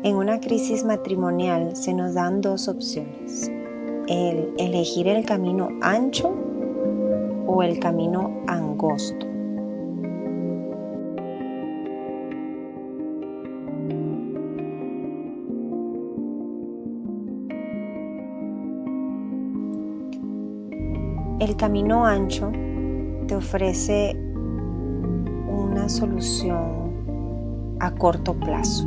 En una crisis matrimonial se nos dan dos opciones: el elegir el camino ancho o el camino angosto. El camino ancho te ofrece una solución a corto plazo,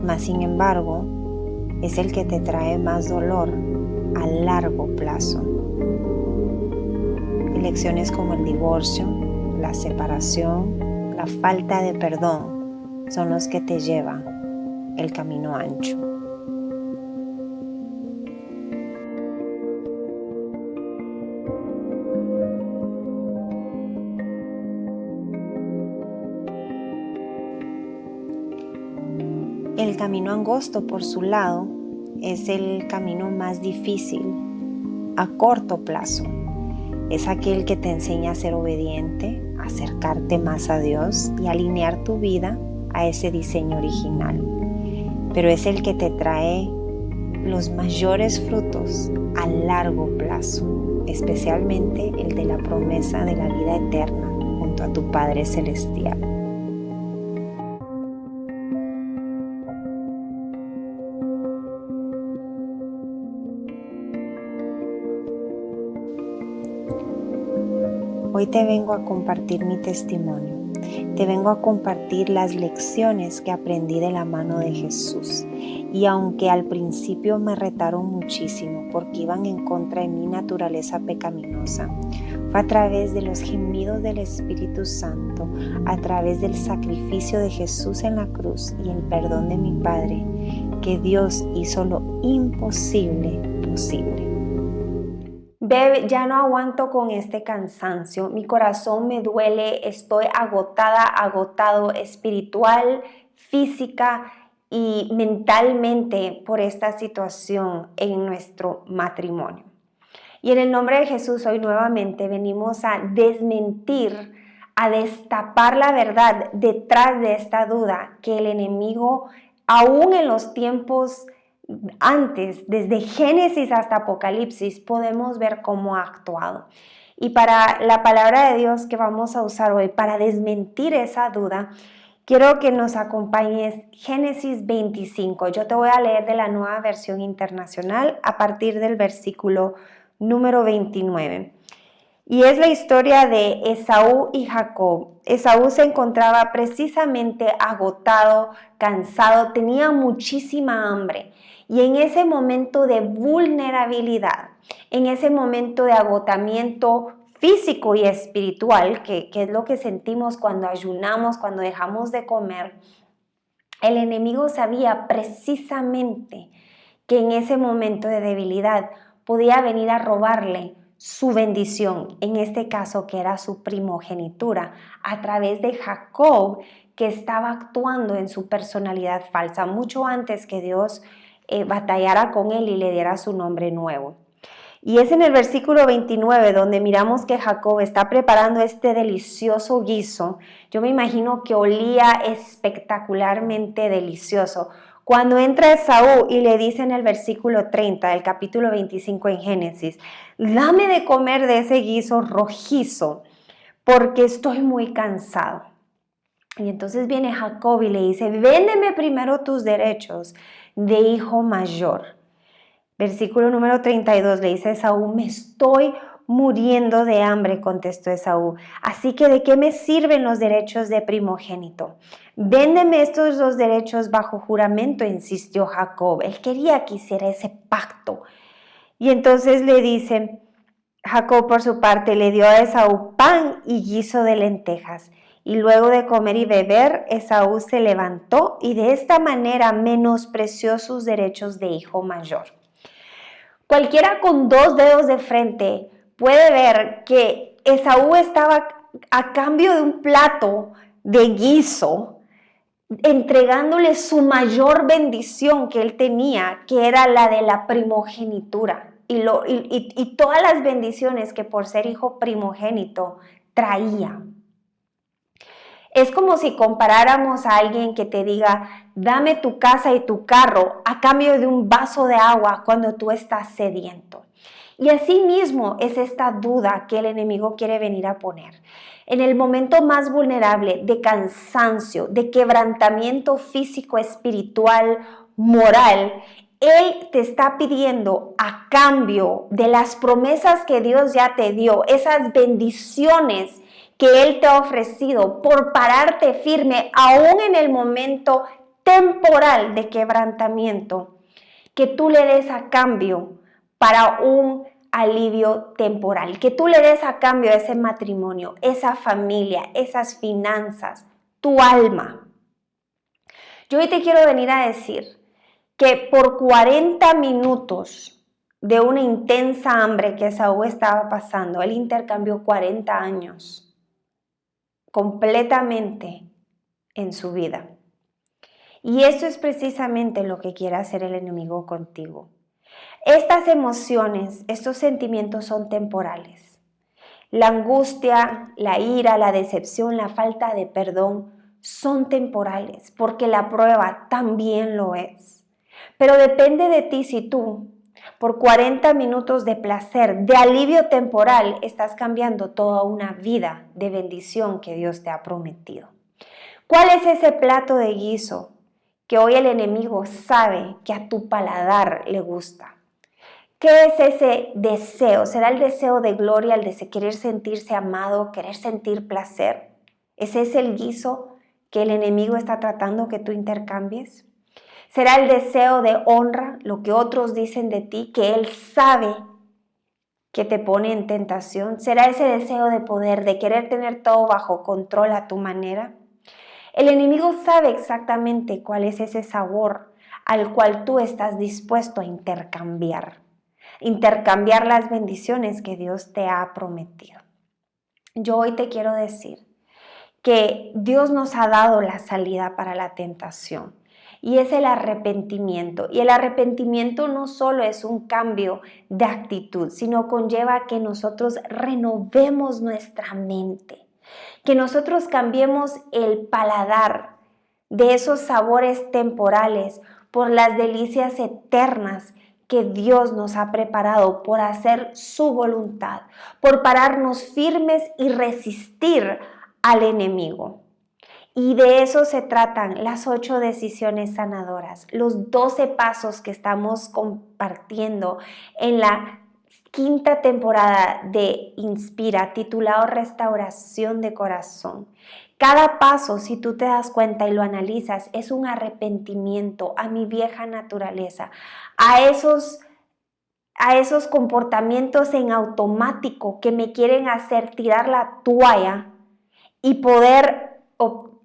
mas sin embargo es el que te trae más dolor a largo plazo. Elecciones como el divorcio, la separación, la falta de perdón son los que te llevan el camino ancho. El camino angosto, por su lado, es el camino más difícil a corto plazo. Es aquel que te enseña a ser obediente, a acercarte más a Dios y alinear tu vida a ese diseño original. Pero es el que te trae los mayores frutos a largo plazo, especialmente el de la promesa de la vida eterna junto a tu Padre Celestial. Hoy te vengo a compartir mi testimonio. Te vengo a compartir las lecciones que aprendí de la mano de Jesús. Y aunque al principio me retaron muchísimo porque iban en contra de mi naturaleza pecaminosa, fue a través de los gemidos del Espíritu Santo, a través del sacrificio de Jesús en la cruz y el perdón de mi Padre, que Dios hizo lo imposible posible. Bebe, ya no aguanto con este cansancio, mi corazón me duele, estoy agotada, agotado espiritual, física y mentalmente por esta situación en nuestro matrimonio. Y en el nombre de Jesús hoy nuevamente venimos a desmentir, a destapar la verdad detrás de esta duda que el enemigo, aún en los tiempos antes, desde Génesis hasta Apocalipsis, podemos ver cómo ha actuado. Y para la palabra de Dios que vamos a usar hoy, para desmentir esa duda, quiero que nos acompañes Génesis 25. Yo te voy a leer de la Nueva Versión Internacional a partir del versículo número 29. Y es la historia de Esaú y Jacob. Esaú se encontraba precisamente agotado, cansado, tenía muchísima hambre. Y en ese momento de vulnerabilidad, en ese momento de agotamiento físico y espiritual, que es lo que sentimos cuando ayunamos, cuando dejamos de comer, el enemigo sabía precisamente que en ese momento de debilidad podía venir a robarle su bendición, en este caso que era su primogenitura, a través de Jacob, que estaba actuando en su personalidad falsa, mucho antes que Dios batallara con él y le diera su nombre nuevo. Y es en el versículo 29 donde miramos que Jacob está preparando este delicioso guiso. Yo me imagino que olía espectacularmente delicioso. Cuando entra Esaú y le dice en el versículo 30 del capítulo 25 en Génesis, dame de comer de ese guiso rojizo porque estoy muy cansado. Y entonces viene Jacob y le dice, véndeme primero tus derechos de hijo mayor. Versículo número 32 le dice a Esaú, me estoy muriendo de hambre, contestó Esaú. Así que ¿de qué me sirven los derechos de primogénito? Véndeme estos dos derechos bajo juramento, insistió Jacob. Él quería que hiciera ese pacto. Y entonces le dice, Jacob por su parte le dio a Esaú pan y guiso de lentejas. Y luego de comer y beber, Esaú se levantó y de esta manera menospreció sus derechos de hijo mayor. Cualquiera con dos dedos de frente puede ver que Esaú estaba a cambio de un plato de guiso, entregándole su mayor bendición que él tenía, que era la de la primogenitura y todas las bendiciones que por ser hijo primogénito traía. Es como si comparáramos a alguien que te diga, dame tu casa y tu carro a cambio de un vaso de agua cuando tú estás sediento. Y así mismo es esta duda que el enemigo quiere venir a poner. En el momento más vulnerable de cansancio, de quebrantamiento físico, espiritual, moral, Él te está pidiendo a cambio de las promesas que Dios ya te dio, esas bendiciones que Él te ha ofrecido por pararte firme aún en el momento temporal de quebrantamiento, que tú le des a cambio para un alivio temporal, que tú le des a cambio ese matrimonio, esa familia, esas finanzas, tu alma. Yo hoy te quiero venir a decir que por 40 minutos de una intensa hambre que Esaú estaba pasando, él intercambió 40 años completamente en su vida. Y eso es precisamente lo que quiere hacer el enemigo contigo. Estas emociones, estos sentimientos son temporales. La angustia, la ira, la decepción, la falta de perdón son temporales, porque la prueba también lo es. Pero depende de ti si tú, por 40 minutos de placer, de alivio temporal, estás cambiando toda una vida de bendición que Dios te ha prometido. ¿Cuál es ese plato de guiso que hoy el enemigo sabe que a tu paladar le gusta? ¿Qué es ese deseo? ¿Será el deseo de gloria, el de querer sentirse amado, querer sentir placer? ¿Ese es el guiso que el enemigo está tratando que tú intercambies? ¿Será el deseo de honra, lo que otros dicen de ti, que él sabe que te pone en tentación? ¿Será ese deseo de poder, de querer tener todo bajo control a tu manera? El enemigo sabe exactamente cuál es ese sabor al cual tú estás dispuesto a intercambiar las bendiciones que Dios te ha prometido. Yo hoy te quiero decir que Dios nos ha dado la salida para la tentación y es el arrepentimiento. Y el arrepentimiento no solo es un cambio de actitud, sino conlleva que nosotros renovemos nuestra mente, que nosotros cambiemos el paladar de esos sabores temporales por las delicias eternas que Dios nos ha preparado por hacer su voluntad, por pararnos firmes y resistir al enemigo. Y de eso se tratan las 8 decisiones sanadoras, los 12 pasos que estamos compartiendo en la quinta temporada de Inspira, titulado Restauración de Corazón. Cada paso, si tú te das cuenta y lo analizas, es un arrepentimiento a mi vieja naturaleza, a esos comportamientos en automático que me quieren hacer tirar la toalla y poder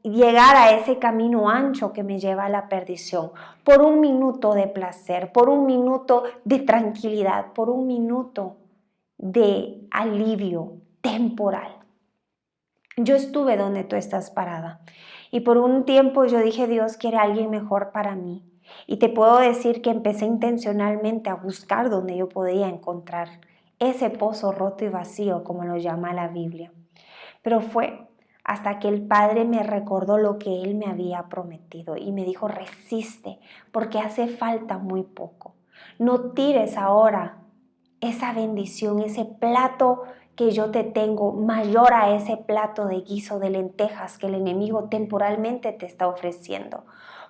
llegar a ese camino ancho que me lleva a la perdición, por un minuto de placer, por un minuto de tranquilidad, por un minuto de alivio temporal. Yo estuve donde tú estás parada y por un tiempo yo dije, Dios quiere a alguien mejor para mí. Y te puedo decir que empecé intencionalmente a buscar donde yo podía encontrar ese pozo roto y vacío, como lo llama la Biblia. Pero fue hasta que el Padre me recordó lo que Él me había prometido y me dijo, resiste, porque hace falta muy poco. No tires ahora esa bendición, ese plato que yo te tengo, mayor a ese plato de guiso de lentejas que el enemigo temporalmente te está ofreciendo.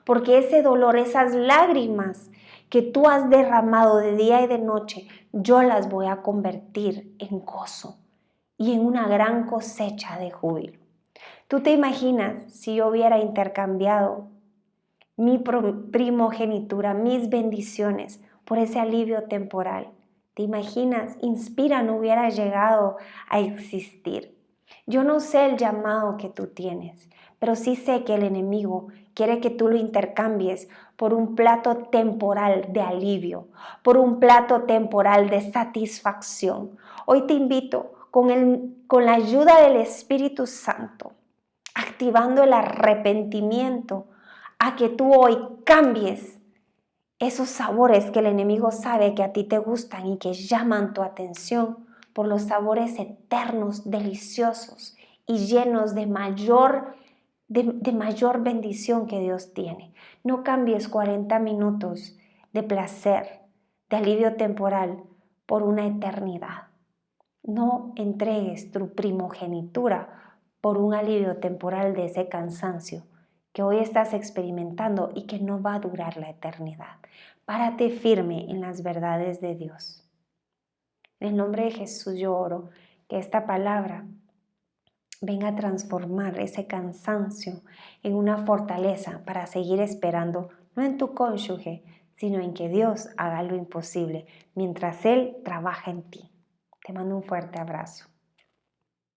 Porque ese dolor, esas lágrimas que tú has derramado de día y de noche, yo las voy a convertir en gozo y en una gran cosecha de júbilo. ¿Tú te imaginas si yo hubiera intercambiado mi primogenitura, mis bendiciones, por ese alivio temporal? ¿Te imaginas? Inspira no hubiera llegado a existir. Yo no sé el llamado que tú tienes, pero sí sé que el enemigo quiere que tú lo intercambies por un plato temporal de alivio, por un plato temporal de satisfacción. Hoy te invito con la ayuda del Espíritu Santo, activando el arrepentimiento, a que tú hoy cambies esos sabores que el enemigo sabe que a ti te gustan y que llaman tu atención por los sabores eternos, deliciosos y llenos de mayor de mayor bendición que Dios tiene. No cambies 40 minutos de placer, de alivio temporal por una eternidad. No entregues tu primogenitura por un alivio temporal de ese cansancio que hoy estás experimentando y que no va a durar la eternidad. Párate firme en las verdades de Dios. En el nombre de Jesús yo oro que esta palabra venga a transformar ese cansancio en una fortaleza para seguir esperando, no en tu cónyuge, sino en que Dios haga lo imposible mientras Él trabaja en ti. Te mando un fuerte abrazo.